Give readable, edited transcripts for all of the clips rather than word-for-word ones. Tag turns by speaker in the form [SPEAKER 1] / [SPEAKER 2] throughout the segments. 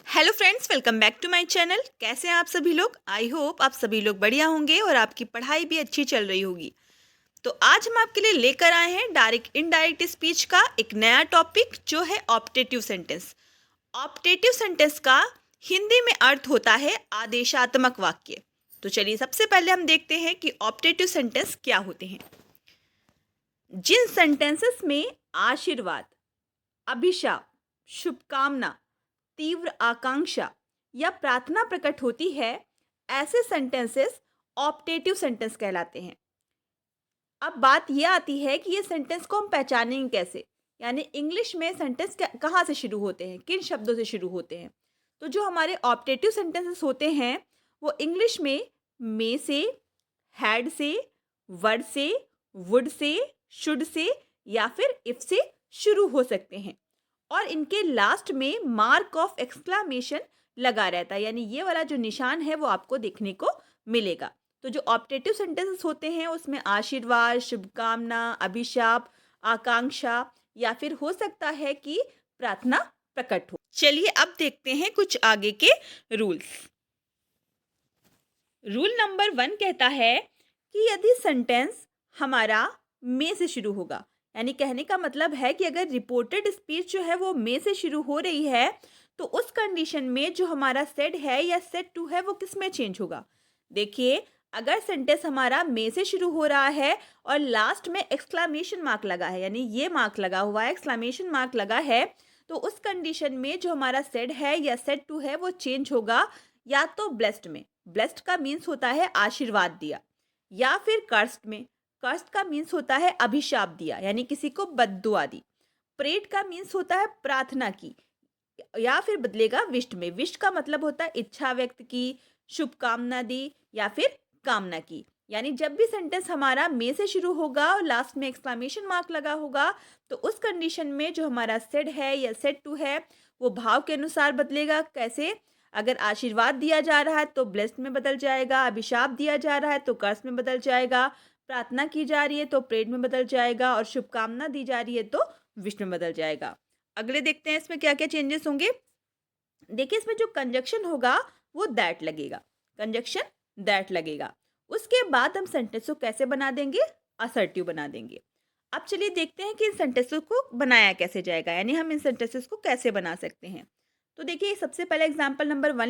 [SPEAKER 1] Hello friends, welcome back to my channel. कैसे हैं आप सभी लोग? आई होप आप सभी लोग बढ़िया होंगे और आपकी पढ़ाई भी अच्छी चल रही होगी। तो आज हम आपके लिए लेकर आए हैं डायरेक्ट इनडायरेक्ट स्पीच का एक नया टॉपिक जो है ऑप्टेटिव सेंटेंस। ऑप्टेटिव सेंटेंस का हिंदी में अर्थ होता है आदेशात्मक वाक्य। तो चलिए सबसे पहले हम देखते हैं कि ऑप्टेटिव सेंटेंस क्या होते हैं। जिन सेंटेंसेस में आशीर्वाद, अभिशाप, शुभकामना, तीव्र आकांक्षा या प्रार्थना प्रकट होती है, ऐसे सेंटेंसेस ऑप्टेटिव सेंटेंस कहलाते हैं। अब बात यह आती है कि ये सेंटेंस को हम पहचानेंगे कैसे, यानी इंग्लिश में सेंटेंस कहाँ से शुरू होते हैं, किन शब्दों से शुरू होते हैं। तो जो हमारे ऑप्टेटिव सेंटेंसेस होते हैं वो इंग्लिश में से, हैड से, वर्ड से, वुड से, शुड से या फिर इफ से शुरू हो सकते हैं और इनके लास्ट में मार्क ऑफ एक्सक्लामेशन लगा रहता है, यानी ये वाला जो निशान है वो आपको देखने को मिलेगा। तो जो ऑप्टेटिव सेंटेंसेस होते हैं उसमें आशीर्वाद, शुभकामना, अभिशाप, आकांक्षा या फिर हो सकता है कि प्रार्थना प्रकट हो। चलिए अब देखते हैं कुछ आगे के रूल्स। रूल नंबर 1 कहता है कि यदि सेंटेंस हमारा में से शुरू होगा, यानी कहने का मतलब है कि अगर रिपोर्टेड स्पीच जो है वो में से शुरू हो रही है तो उस कंडीशन में जो हमारा सेड है या सेड टू है वो किस में चेंज होगा। देखिए, अगर सेंटेंस हमारा में से शुरू हो रहा है और लास्ट में एक्सक्लामेशन मार्क लगा है, यानी ये मार्क लगा हुआ है, एक्सक्लामेशन मार्क लगा है, तो उस कंडीशन में जो हमारा सेड है या सेड टू है वो चेंज होगा या तो ब्लेस्ड में। ब्लेस्ड का मीन्स होता है आशीर्वाद दिया, या फिर कर्स्ड में। कर्स्ड का मीन्स होता है अभिशाप दिया, यानी किसी को बद्दुआ दी। प्रेड का मीन्स होता है प्रार्थना की, या फिर बदलेगा विश्ड में। विश्ड का मतलब होता है इच्छा व्यक्त की, शुभकामना दी या फिर कामना की। यानी जब भी सेंटेंस हमारा में से शुरू होगा और लास्ट में एक्सक्लामेशन मार्क लगा होगा तो उस कंडीशन में जो हमारा सेड है या सेड टू है वो भाव के अनुसार बदलेगा। कैसे? अगर आशीर्वाद दिया जा रहा है तो ब्लेस्ड में बदल जाएगा, अभिशाप दिया जा रहा है तो कर्स में बदल जाएगा, प्रार्थना की जा रही है तो प्रेड में बदल जाएगा और शुभकामना दी जा रही है तो विश में बदल जाएगा। अगले देखते हैं इसमें क्या क्या चेंजेस होंगे। देखिए, इसमें जो कंजक्शन होगा वो दैट लगेगा, कंजक्शन दैट लगेगा। उसके बाद हम सेंटेंस को कैसे बना देंगे? असर्टिव बना देंगे। अब चलिए देखते हैं कि इन सेंटेंसेस को बनाया कैसे जाएगा, यानी हम इन सेंटेंसेस को कैसे बना सकते हैं। तो देखिए, सबसे पहले एग्जाम्पल नंबर 1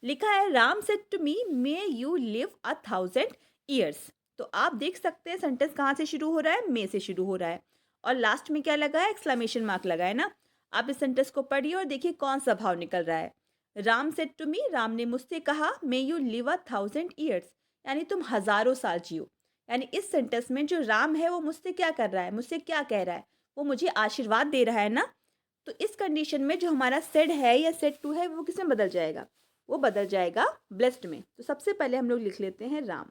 [SPEAKER 1] लिखा है Ram said to me may you live 1000 years। तो आप देख सकते हैं सेंटेंस कहाँ से शुरू हो रहा है? मे से शुरू हो रहा है और लास्ट में क्या लगा है? एक्सक्लेमेशन मार्क लगा है ना। आप इस सेंटेंस को पढ़िए और देखिए कौन सा भाव निकल रहा है। Ram said to me, Ram ने मुझसे कहा, मे यू लिव 1000 years, यानी तुम हजारों साल जियो। यानी इस सेंटेंस में जो राम है वो मुझसे क्या कर रहा है, मुझसे क्या कह रहा है? वो मुझे आशीर्वाद दे रहा है ना। तो इस कंडीशन में जो हमारा सेड है या सेड टू है वो किस में बदल जाएगा? वो बदल जाएगा ब्लेस्ड में। तो सबसे पहले हम लोग लिख लेते हैं राम।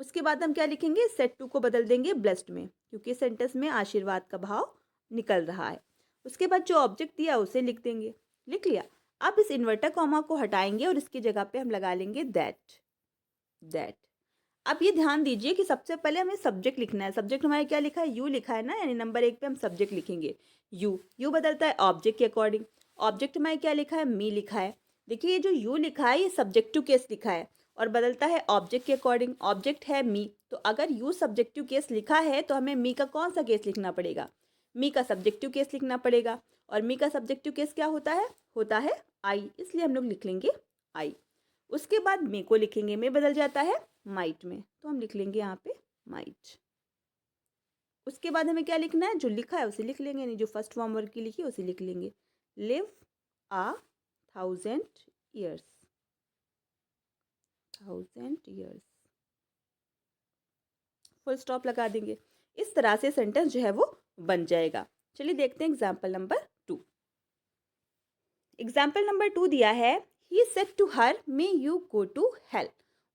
[SPEAKER 1] उसके बाद हम क्या लिखेंगे? सेड टू को बदल देंगे ब्लेस्ड में, क्योंकि सेंटेंस में आशीर्वाद का भाव निकल रहा है। उसके बाद जो ऑब्जेक्ट दिया उसे लिख देंगे। लिख लिया। अब इस इन्वर्टर कॉमा को हटाएंगे और इसकी जगह पे हम लगा लेंगे दैट। अब ये ध्यान दीजिए कि सबसे पहले हमें सब्जेक्ट लिखना है। सब्जेक्ट हमारे क्या लिखा है? यू लिखा है ना, यानी नंबर 1 पे हम सब्जेक्ट लिखेंगे यू बदलता है ऑब्जेक्ट के अकॉर्डिंग। ऑब्जेक्ट हमारे क्या लिखा है? मी लिखा है। देखिए, ये जो यू लिखा है ये सब्जेक्टिव केस लिखा है और बदलता है ऑब्जेक्ट के अकॉर्डिंग। ऑब्जेक्ट है मी, तो अगर यू सब्जेक्टिव केस लिखा है तो हमें मी का कौन सा केस लिखना पड़ेगा? मी का सब्जेक्टिव केस लिखना पड़ेगा। और मी का सब्जेक्टिव केस क्या होता है? होता है आई, इसलिए हम लोग लिख लेंगे आई। उसके बाद मे को लिखेंगे, मे बदल जाता है माइट में, तो हम लिख लेंगे यहाँ पे माइट। उसके बाद हमें क्या लिखना है? जो लिखा है उसे लिख लेंगे, नहीं जो फर्स्ट फॉर्म वर्ग की लिखी है उसे लिख लेंगे। Live 1000 years, 1000 years, full stop लगा देंगे। इस तरह से सेंटेंस जो है वो बन जाएगा। चलिए देखते हैं एग्जाम्पल नंबर 2। एग्जाम्पल नंबर 2 दिया है, he said to her may you go to hell.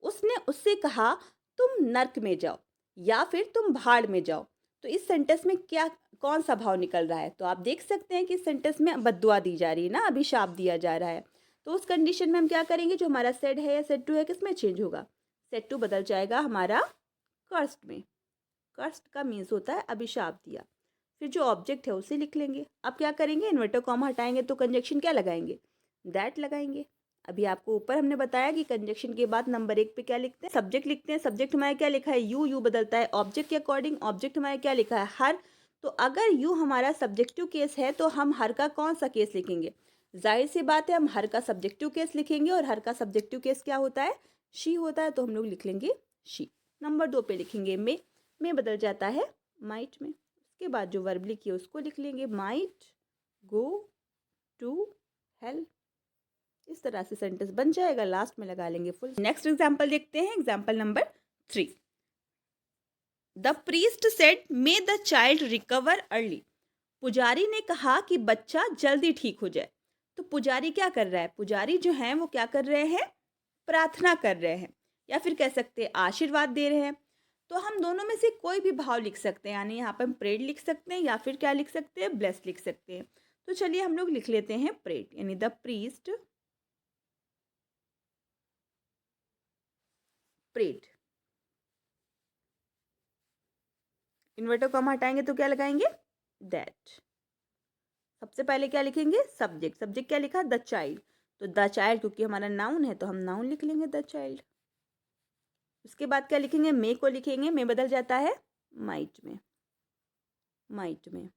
[SPEAKER 1] उसने उससे कहा तुम नर्क में जाओ या फिर तुम भाड़ में जाओ। तो इस सेंटेंस में क्या कौन सा भाव निकल रहा है? तो आप देख सकते हैं कि इस सेंटेंस में बद्दुआ दी जा रही है ना, अभिशाप दिया जा रहा है। तो उस कंडीशन में हम क्या करेंगे? जो हमारा सेड है या सेड टू है किस में चेंज होगा? सेड टू बदल जाएगा हमारा कर्स्ड में। कर्स्ड का मीन्स होता है अभिशाप दिया। फिर जो ऑब्जेक्ट है उसे लिख लेंगे। अब क्या करेंगे, इन्वर्टर कॉमा हटाएंगे तो कंजक्शन क्या लगाएंगे, दैट लगाएंगे। अभी आपको ऊपर हमने बताया कि कंजक्शन के बाद नंबर 1 पे क्या लिखते हैं, सब्जेक्ट लिखते हैं। सब्जेक्ट हमारा क्या लिखा है, यू, यू बदलता है ऑब्जेक्ट के अकॉर्डिंग। ऑब्जेक्ट हमारा क्या लिखा है, हर। तो अगर यू हमारा सब्जेक्टिव केस है तो हम हर का कौन सा केस लिखेंगे, जाहिर सी बात है हम हर का सब्जेक्टिव केस लिखेंगे, और हर का सब्जेक्टिव केस क्या होता है, शी होता है, तो हम लोग लिख लेंगे शी। नंबर 2 पे लिखेंगे में बदल जाता है माइट में। उसके बाद जो वर्ब लिखी है उसको लिख लेंगे, माइट गो टू हेल्प। इस तरह से सेंटेंस बन जाएगा, लास्ट में लगा लेंगे फुल। नेक्स्ट एग्जाम्पल देखते हैं, example number 3। The priest said may the child recover early. पुजारी ने कहा कि बच्चा जल्दी ठीक हो जाए। तो पुजारी क्या कर रहा है, पुजारी जो है वो क्या कर रहे हैं, प्रार्थना कर रहे हैं, या फिर कह सकते हैं आशीर्वाद दे रहे हैं। तो हम दोनों में से कोई भी भाव लिख सकते हैं, यानी यहाँ पर हम प्रेड लिख सकते हैं या फिर क्या लिख सकते हैं, ब्लेस लिख सकते हैं। तो चलिए हम लोग लिख लेते हैं प्रेड, यानी the priest prayed. Inverted comma हटाएंगे तो क्या लगाएंगे, दैट। सबसे पहले क्या लिखेंगे, सब्जेक्ट। सब्जेक्ट क्या लिखा, द चाइल्ड। तो द चाइल्ड क्योंकि हमारा नाउन है तो हम नाउन लिख लेंगे, द चाइल्ड। उसके बाद क्या लिखेंगे, मे को लिखेंगे, मे बदल जाता है माइट में, माइट में।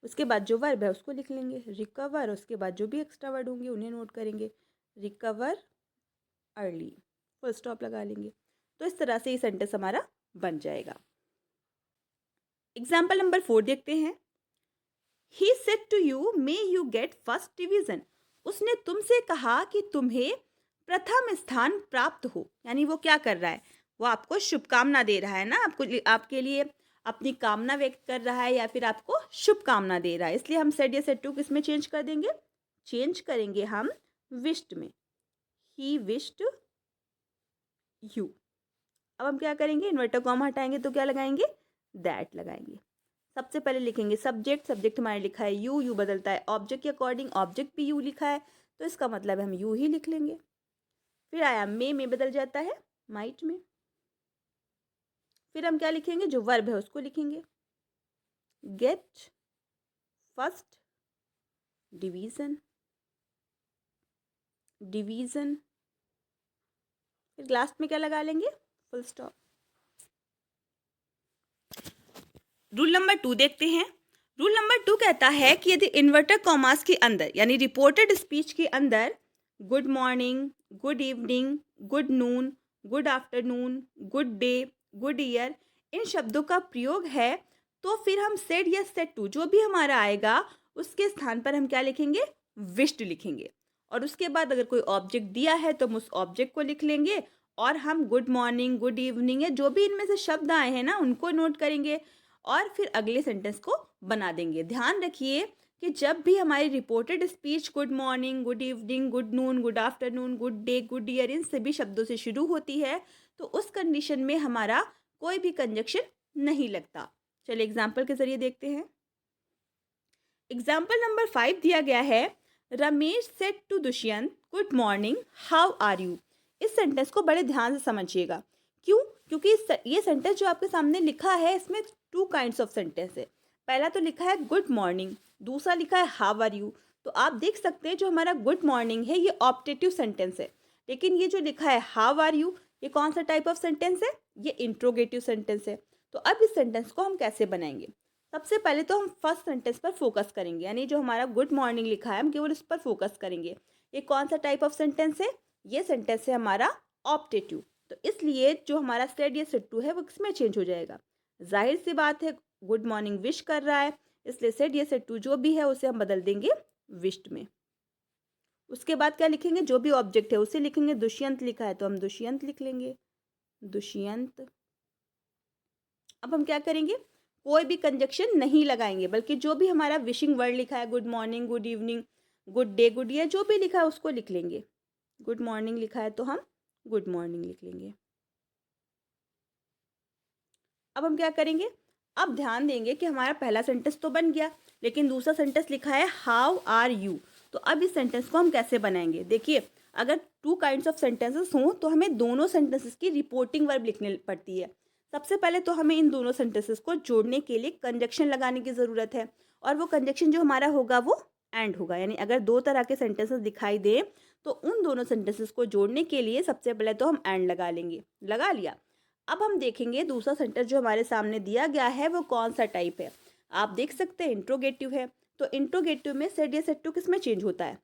[SPEAKER 1] उसके बाद जो वर्ब है उसको लिख लेंगे, रिकवर। उसके बाद जो भी एक्स्ट्रा वर्ड होंगे उन्हें नोट करेंगे, रिकवर अर्ली, फुल स्टॉप लगा लेंगे। तो इस तरह से ये सेंटेंस हमारा बन जाएगा। एग्जाम्पल नंबर 4 देखते हैं। He said to you, may you get first division. उसने तुमसे कहा कि तुम्हें प्रथम स्थान प्राप्त हो। यानी वो क्या कर रहा है, वो आपको शुभकामना दे रहा है ना, आपके लिए अपनी कामना व्यक्त कर रहा है, या फिर आपको शुभकामना दे रहा है। इसलिए हम सेड या सेड टू किस में चेंज कर देंगे, चेंज करेंगे हम विश्ड में, ही विश्ड यू। अब हम क्या करेंगे, इन्वर्टर कॉमा हटाएंगे तो क्या लगाएंगे, दैट लगाएंगे। सबसे पहले लिखेंगे सब्जेक्ट। सब्जेक्ट हमारे लिखा है यू, यू बदलता है ऑब्जेक्ट के अकॉर्डिंग, ऑब्जेक्ट भी यू लिखा है तो इसका मतलब हम यू ही लिख लेंगे। फिर आया मे बदल जाता है माइट में। फिर हम क्या लिखेंगे, जो वर्ब है उसको लिखेंगे, गेट फर्स्ट डिवीजन, डिवीजन। फिर लास्ट में क्या लगा लेंगे, फुल स्टॉप। रूल नंबर 2 देखते हैं। रूल नंबर 2 कहता है कि यदि इन्वर्टर कॉमास के अंदर यानी रिपोर्टेड स्पीच के अंदर good morning, good evening, good noon, good afternoon, good day, good year in शब्दों का प्रयोग है तो फिर हम सेड या सेड टू जो भी हमारा आएगा उसके स्थान पर हम क्या लिखेंगे, विश्ड लिखेंगे। और उसके बाद अगर कोई ऑब्जेक्ट दिया है तो हम उस ऑब्जेक्ट को लिख लेंगे, और हम गुड मॉर्निंग, गुड इवनिंग या जो भी इनमें से शब्द आए हैं ना उनको नोट करेंगे और फिर अगले सेंटेंस को बना देंगे। ध्यान रखिए कि जब भी हमारी reported speech good morning, good evening, good noon, good afternoon, good day, good year in सभी शब्दों से शुरू होती है तो उस कंडीशन में हमारा कोई भी कंजक्शन नहीं लगता। चलिए एग्जाम्पल के जरिए देखते हैं। एग्जाम्पल नंबर 5 दिया गया है, Ramesh said to Dushyant good morning how are you. इस सेंटेंस को बड़े ध्यान से समझिएगा। क्यों? क्योंकि ये सेंटेंस जो आपके सामने लिखा है इसमें 2 काइंड्स ऑफ सेंटेंस है। पहला तो लिखा है गुड मॉर्निंग, दूसरा लिखा है हाउ आर यू। तो आप देख सकते हैं जो हमारा गुड मॉर्निंग है ये ऑप्टेटिव सेंटेंस है, लेकिन ये जो लिखा है हाउ आर यू ये कौन सा टाइप ऑफ सेंटेंस है, ये इंट्रोगेटिव सेंटेंस है। तो अब इस सेंटेंस को हम कैसे बनाएंगे, सबसे पहले तो हम फर्स्ट सेंटेंस पर फोकस करेंगे, यानी जो हमारा गुड मॉर्निंग लिखा है हम केवल उस पर फोकस करेंगे। ये कौन सा टाइप ऑफ सेंटेंस है, ये सेंटेंस है हमारा ऑप्टेटिव। तो इसलिए जो हमारा सेड या सेड टू है वो किसमें चेंज हो जाएगा, जाहिर सी बात है गुड मॉर्निंग विश कर रहा है इसलिए सेड या सेड टू जो भी है उसे हम बदल देंगे विश्ड में। उसके बाद क्या लिखेंगे, जो भी ऑब्जेक्ट है उसे लिखेंगे। दुष्यंत लिखा है तो हम दुष्यंत लिख लेंगे, दुष्यंत। अब हम क्या करेंगे, कोई भी कंजक्शन नहीं लगाएंगे बल्कि जो भी हमारा विशिंग वर्ड लिखा है good morning, good evening, good day, good year जो भी लिखा है उसको लिख लेंगे। गुड मॉर्निंग लिखा है तो हम गुड मॉर्निंग लिख लेंगे। अब हम क्या करेंगे, अब ध्यान देंगे कि हमारा पहला सेंटेंस तो बन गया लेकिन दूसरा सेंटेंस लिखा है हाउ आर यू। तो अब इस सेंटेंस को हम कैसे बनाएंगे, देखिए अगर 2 काइंड्स ऑफ सेंटेंसेस हों तो हमें दोनों सेंटेंसेस की रिपोर्टिंग वर्ब लिखनी पड़ती है। सबसे पहले तो हमें इन दोनों सेंटेंसेस को जोड़ने के लिए कंजक्शन लगाने की ज़रूरत है, और वो कंजक्शन जो हमारा होगा वो एंड होगा। यानी अगर दो तरह के सेंटेंसेस दिखाई दें तो उन दोनों सेंटेंसेस को जोड़ने के लिए सबसे पहले तो हम एंड लगा लेंगे। लगा लिया। अब हम देखेंगे दूसरा सेंटेंस जो हमारे सामने दिया गया है वो कौन सा टाइप है। आप देख सकते हैं इंट्रोगेटिव है, तो इंट्रोगेटिव में सेड या सेड टू किस में चेंज होता है?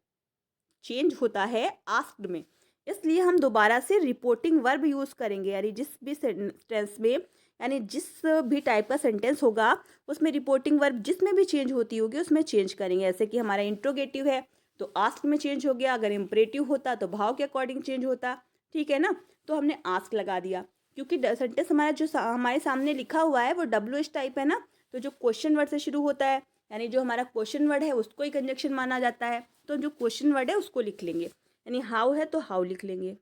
[SPEAKER 1] चेंज होता है आस्क्ड में। इसलिए हम दोबारा से रिपोर्टिंग वर्ब यूज़ करेंगे, यानी जिस भी सेंटेंस में, यानी जिस भी टाइप का सेंटेंस होगा उसमें रिपोर्टिंग वर्ब जिसमें भी चेंज होती होगी उसमें चेंज करेंगे। ऐसे कि हमारा इंट्रोगेटिव है तो आस्क में चेंज हो गया, अगर इम्परेटिव होता तो भाव के अकॉर्डिंग चेंज होता। ठीक है ना, तो हमने आस्क लगा दिया क्योंकि सेंटेंस हमारा जो हमारे सामने लिखा हुआ है वो WH टाइप है ना, तो जो क्वेश्चन वर्ड से शुरू होता है, यानी जो हमारा क्वेश्चन वर्ड है उसको ही कंजक्शन माना जाता है, तो जो क्वेश्चन वर्ड है उसको लिख लेंगे। यानी हाउ है तो हाउ लिख लेंगे।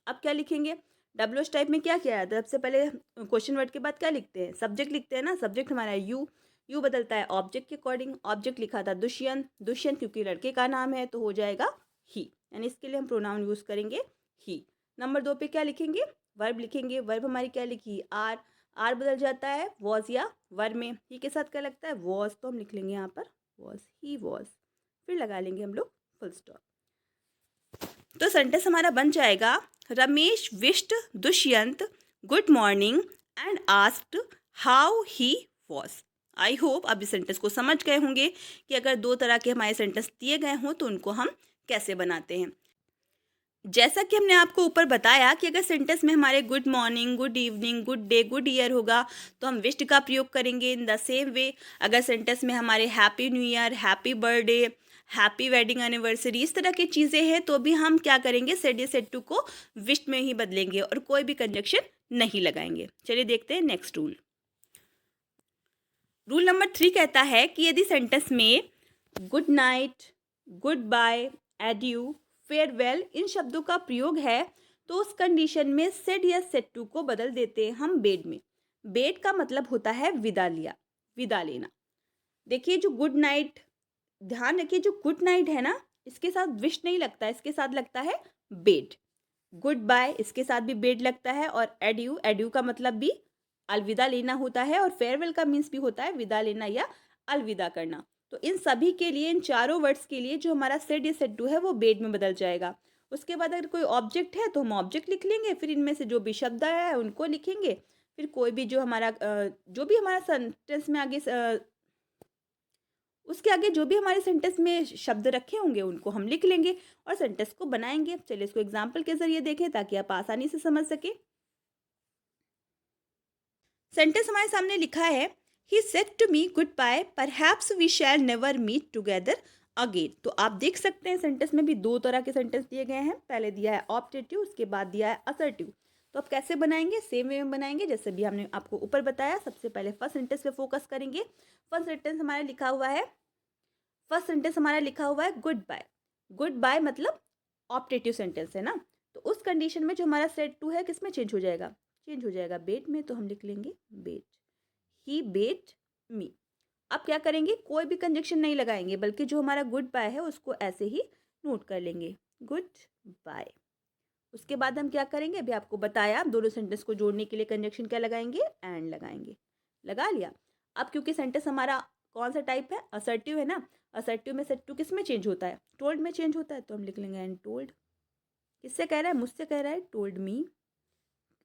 [SPEAKER 1] अब क्या लिखेंगे? WH टाइप में क्या किया जाता है? सबसे पहले क्वेश्चन वर्ड के बाद क्या लिखते हैं? सब्जेक्ट लिखते हैं ना। सब्जेक्ट हमारा यू, यू बदलता है ऑब्जेक्ट के अकॉर्डिंग। ऑब्जेक्ट लिखा था दुष्यंत, दुष्यंत क्योंकि लड़के का नाम है तो हो जाएगा ही, यानी इसके लिए हम प्रोनाउन यूज़ करेंगे ही। नंबर 2 पे क्या लिखेंगे? वर्ब लिखेंगे। वर्ब हमारी क्या लिखी? आर, आर बदल जाता है वॉज या वर में। ही के साथ क्या लगता है? वॉज, तो हम लिख लेंगे यहाँ पर वॉज, ही वॉज, फिर लगा लेंगे हम लोग फुल स्टॉप। तो सेंटेंस हमारा बन जाएगा, Ramesh wished Dushyant good morning and asked how he was. I hope आप इस सेंटेंस को समझ गए होंगे कि अगर दो तरह के हमारे सेंटेंस दिए गए हों तो उनको हम कैसे बनाते हैं। जैसा कि हमने आपको ऊपर बताया कि अगर सेंटेंस में हमारे good morning, good evening, good day, good year होगा तो हम विश्ड का प्रयोग करेंगे। इन द सेम वे अगर सेंटेंस में हमारे happy new year, happy birthday, happy wedding anniversary इस तरह की चीज़ें हैं तो भी हम क्या करेंगे? सेड या सेड टू को विश्ड में ही बदलेंगे और कोई भी कंजक्शन नहीं लगाएंगे। चलिए देखते हैं नेक्स्ट रूल। रूल नंबर 3 कहता है कि यदि सेंटेंस में good night, goodbye, adieu, farewell इन शब्दों का प्रयोग है तो उस कंडीशन में सेड या सेड टू को बदल देते हैं हम बेड में। बेड का मतलब होता है विदा लिया, विदा लेना। देखिए जो गुड नाइट, ध्यान रखिए जो गुड नाइट है ना इसके साथ विश नहीं लगता है, इसके साथ लगता है बेड। गुड बाय इसके साथ भी बेड लगता है, और एड्यू, एड्यू का मतलब भी अलविदा लेना होता है, और फेयरवेल का मीन्स भी होता है विदा लेना या अलविदा करना। तो इन सभी के लिए, इन चारों वर्ड्स के लिए जो हमारा सेड या सेड टू है वो बेड में बदल जाएगा। उसके बाद अगर कोई ऑब्जेक्ट है तो हम ऑब्जेक्ट लिख लेंगे, फिर इनमें से जो भी शब्द आया है उनको लिखेंगे, फिर कोई भी जो हमारा जो भी हमारा सेंटेंस में आगे उसके आगे जो भी हमारे सेंटेंस में शब्द रखे होंगे उनको हम लिख लेंगे और सेंटेंस को बनाएंगे। चलिए इसको एग्जाम्पल के जरिए देखें ताकि आप आसानी से समझ सके। सेंटेंस हमारे सामने लिखा है, he said to me good bye, perhaps we shall never meet together again. तो आप देख सकते हैं सेंटेंस में भी दो तरह के सेंटेंस दिए गए हैं। पहले दिया है ऑब्जेक्टिव, उसके बाद दिया है असर्टिव। तो आप कैसे बनाएंगे? सेम वे में बनाएंगे जैसे भी हमने आपको ऊपर बताया। सबसे पहले फर्स्ट सेंटेंस पे फोकस करेंगे। फर्स्ट सेंटेंस हमारा लिखा हुआ है, फर्स्ट सेंटेंस हमारा लिखा हुआ है गुड बाय। गुड बाय मतलब ऑप्टेटिव सेंटेंस है ना, तो उस कंडीशन में जो हमारा सेड टू है किस में चेंज हो जाएगा? चेंज हो जाएगा बेट में, तो हम लिख लेंगे बेट, ही बेट मी। अब क्या करेंगे? कोई भी कंजक्शन नहीं लगाएंगे बल्कि जो हमारा गुड बाय है उसको ऐसे ही नोट कर लेंगे, गुड बाय। उसके बाद हम क्या करेंगे? अभी आपको बताया, दोनों सेंटेंस को जोड़ने के लिए कंजक्शन क्या लगाएंगे? एंड लगाएंगे। लगा लिया। अब क्योंकि सेंटेंस हमारा कौन सा टाइप है? असर्टिव है ना, असर्टिव में सेड टू किस में चेंज होता है? टोल्ड में चेंज होता है, तो हम लिख लेंगे एंड टोल्ड। किससे कह रहा है? मुझसे कह रहा है, टोल्ड मी।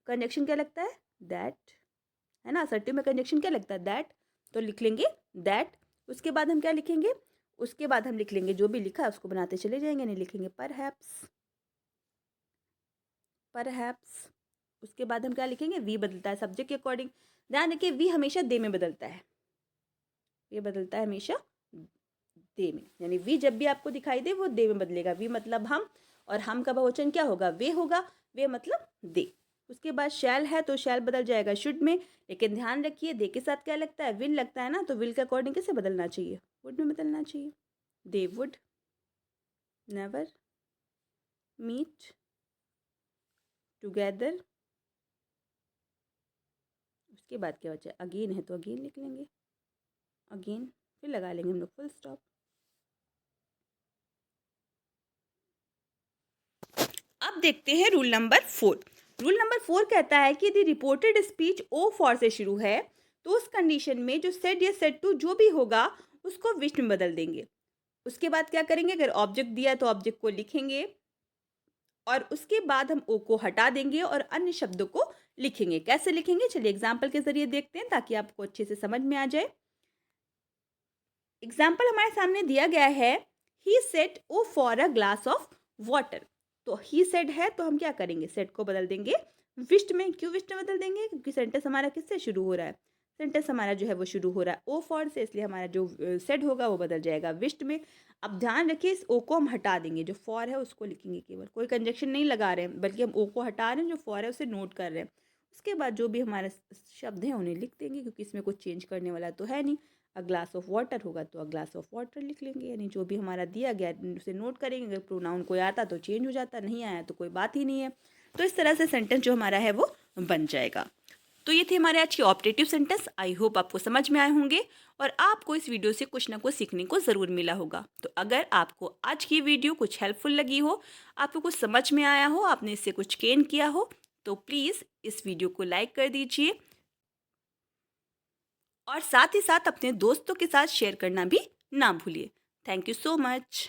[SPEAKER 1] कंजक्शन क्या लगता है? दैट, है ना। असर्टिव में कंजक्शन क्या लगता है? दैट, तो लिख लेंगे दैट। उसके बाद हम क्या लिखेंगे? उसके बाद हम लिख लेंगे जो भी लिखा है उसको बनाते चले जाएंगे, नहीं लिखेंगे परहैप्स, परहैप्स। उसके बाद हम क्या लिखेंगे? वी बदलता है सब्जेक्ट के अकॉर्डिंग। ध्यान रखिए वी हमेशा दे में बदलता है, ये बदलता है हमेशा दे में, यानी वी जब भी आपको दिखाई दे वो दे में बदलेगा। वी मतलब हम, और हम का बहुवचन क्या होगा? वे होगा। वे मतलब दे। उसके बाद शैल है तो शैल बदल जाएगा शुड में, लेकिन ध्यान रखिए दे के साथ क्या लगता है? विल लगता है ना, तो विल के अकॉर्डिंग किसे बदलना चाहिए? वुड में बदलना चाहिए। They would never meet together. उसके बाद क्या बचा? अगेन है तो अगेन लिख लेंगे, अगेन, फिर लगा लेंगे हम लोग फुल स्टॉप। अब देखते हैं रूल नंबर 4। रूल नंबर 4 कहता है कि यदि रिपोर्टेड स्पीच ओ फॉर से शुरू है तो उस कंडीशन में जो सेड या सेड टू जो भी होगा उसको विश में बदल देंगे। उसके बाद क्या करेंगे, अगर ऑब्जेक्ट दिया है तो ऑब्जेक्ट को लिखेंगे और उसके बाद हम ओ को हटा देंगे और अन्य शब्दों को लिखेंगे। कैसे लिखेंगे, चलिए एग्जाम्पल के जरिए देखते हैं ताकि आपको अच्छे से समझ में आ जाए। एग्जाम्पल हमारे सामने दिया गया है, he said oh for a glass of water. तो ही सेड है तो हम क्या करेंगे, सेड को बदल देंगे विश्ड में। क्यों विश्ड में बदल देंगे, क्योंकि सेंटेंस हमारा किससे शुरू हो रहा है, सेंटेंस हमारा जो है वो शुरू हो रहा है ओ फॉर से, इसलिए हमारा जो सेड होगा वो बदल जाएगा विश्ड में। अब ध्यान रखिए इस ओ को हम हटा देंगे, जो फॉर है उसको लिखेंगे केवल, कोई कंजक्शन नहीं लगा रहे हैं बल्कि हम ओ को हटा रहे हैं, जो फॉर है उसे नोट कर रहे हैं। उसके बाद जो भी हमारे शब्द हैं उन्हें लिख देंगे, क्योंकि इसमें कुछ चेंज करने वाला तो है नहीं। अ ग्लास ऑफ वाटर होगा तो अ ग्लास ऑफ वाटर लिख लेंगे, यानी जो भी हमारा दिया गया उसे नोट करेंगे। अगर प्रोनाउन कोई आता तो चेंज हो जाता, नहीं आया तो कोई बात ही नहीं है। तो इस तरह से सेंटेंस जो हमारा है वो बन जाएगा। तो ये थे हमारे आज के ऑपरेटिव सेंटेंस। आई होप आपको समझ में आए होंगे और आपको इस वीडियो से कुछ ना कुछ सीखने को ज़रूर मिला होगा। तो अगर आपको आज की वीडियो कुछ हेल्पफुल लगी हो, आपको कुछ समझ में आया हो, आपने इससे कुछ गेन किया हो, तो प्लीज़ इस वीडियो को लाइक कर दीजिए और साथ ही साथ अपने दोस्तों के साथ शेयर करना भी ना भूलिए। Thank you so much.